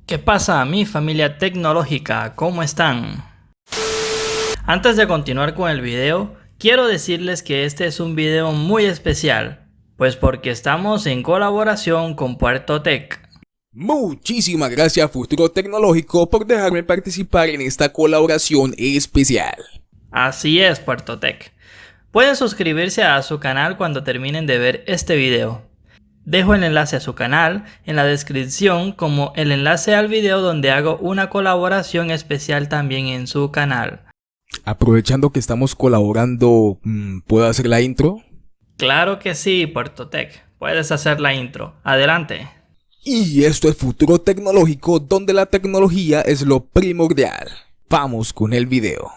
¿Qué pasa, mi familia tecnológica? ¿Cómo están? Antes de continuar con el video, quiero decirles que este es un video muy especial, pues porque estamos en colaboración con PuertoTech. Muchísimas gracias Futuro Tecnológico por dejarme participar en esta colaboración especial. Así es, PuertoTech. Pueden suscribirse a su canal cuando terminen de ver este video. Dejo el enlace a su canal en la descripción, como el enlace al video donde hago una colaboración especial también en su canal. Aprovechando que estamos colaborando, ¿puedo hacer la intro? Claro que sí, PuertoTech. Puedes hacer la intro. Adelante. Y esto es Futuro Tecnológico, donde la tecnología es lo primordial. Vamos con el video.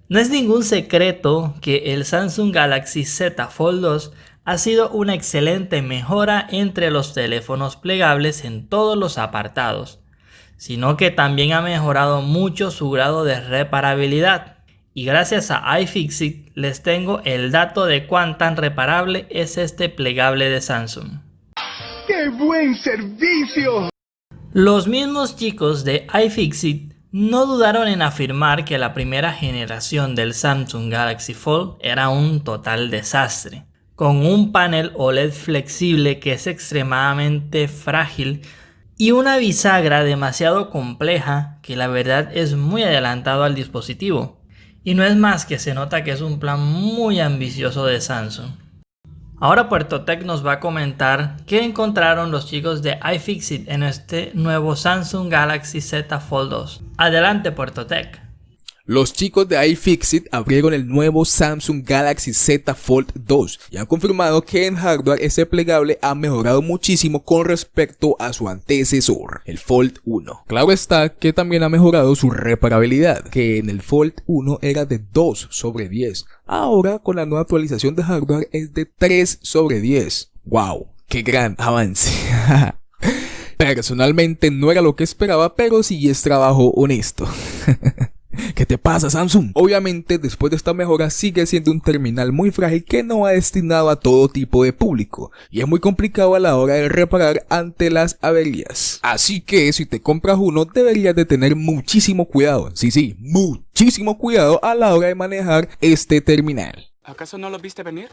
No es ningún secreto que el Samsung Galaxy Z Fold 2 ha sido una excelente mejora entre los teléfonos plegables en todos los apartados, sino que también ha mejorado mucho su grado de reparabilidad. Y gracias a iFixit les tengo el dato de cuán tan reparable es este plegable de Samsung. ¡Qué buen servicio! Los mismos chicos de iFixit no dudaron en afirmar que la primera generación del Samsung Galaxy Fold era un total desastre, con un panel OLED flexible que es extremadamente frágil y una bisagra demasiado compleja que la verdad es muy adelantado al dispositivo. Y no es más que se nota que es un plan muy ambicioso de Samsung. Ahora PuertoTech nos va a comentar qué encontraron los chicos de iFixit en este nuevo Samsung Galaxy Z Fold 2. Adelante PuertoTech. Los chicos de iFixit abrieron el nuevo Samsung Galaxy Z Fold 2 y han confirmado que en hardware ese plegable ha mejorado muchísimo con respecto a su antecesor, el Fold 1. Claro está que también ha mejorado su reparabilidad, que en el Fold 1 era de 2/10. Ahora con la nueva actualización de hardware es de 3/10. ¡Wow! ¡Qué gran avance! Personalmente no era lo que esperaba, pero sí es trabajo honesto. ¿Qué te pasa, Samsung? Obviamente, después de esta mejora sigue siendo un terminal muy frágil que no va destinado a todo tipo de público y es muy complicado a la hora de reparar ante las averías. Así que si te compras uno deberías de tener muchísimo cuidado, sí, muchísimo cuidado a la hora de manejar este terminal. ¿Acaso no lo viste venir?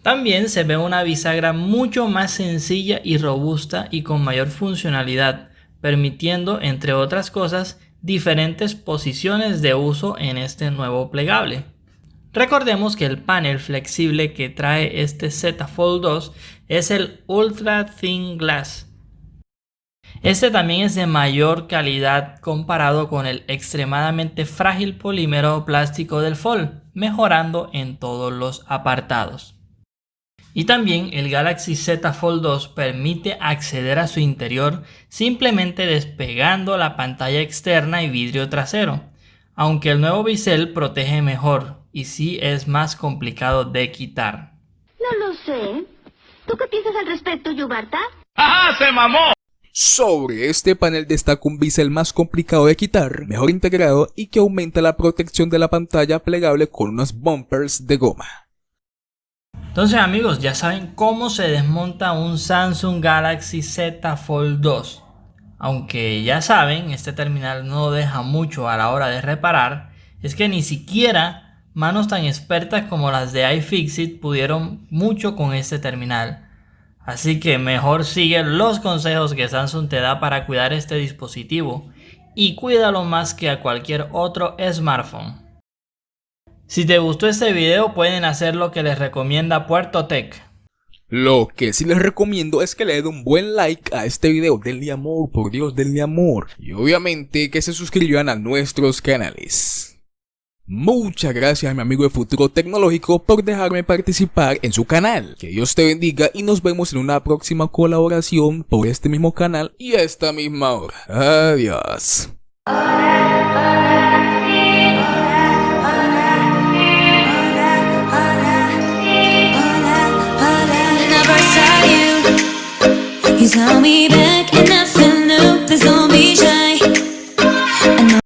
También se ve una bisagra mucho más sencilla y robusta y con mayor funcionalidad, permitiendo, entre otras cosas, diferentes posiciones de uso en este nuevo plegable. Recordemos que el panel flexible que trae este Z Fold 2 es el Ultra Thin Glass. Este también es de mayor calidad comparado con el extremadamente frágil polímero plástico del Fold, mejorando en todos los apartados. Y también el Galaxy Z Fold 2 permite acceder a su interior simplemente despegando la pantalla externa y vidrio trasero, aunque el nuevo bisel protege mejor y sí es más complicado de quitar. No lo sé. ¿Tú qué piensas al respecto, Yubarta? ¡Ajá, se mamó! Sobre este panel destaca un bisel más complicado de quitar, mejor integrado y que aumenta la protección de la pantalla plegable con unos bumpers de goma. Entonces amigos, ya saben cómo se desmonta un Samsung Galaxy Z Fold 2. Aunque ya saben, este terminal no deja mucho a la hora de reparar, es que ni siquiera manos tan expertas como las de iFixit pudieron mucho con este terminal. Así que mejor sigue los consejos que Samsung te da para cuidar este dispositivo y cuídalo más que a cualquier otro smartphone. Si te gustó este video pueden hacer lo que les recomienda PuertoTech. Lo que sí les recomiendo es que le den un buen like a este video, denle amor, por Dios, denle amor. Y obviamente que se suscriban a nuestros canales. Muchas gracias a mi amigo de Futuro Tecnológico por dejarme participar en su canal. Que Dios te bendiga y nos vemos en una próxima colaboración por este mismo canal y a esta misma hora. Adiós.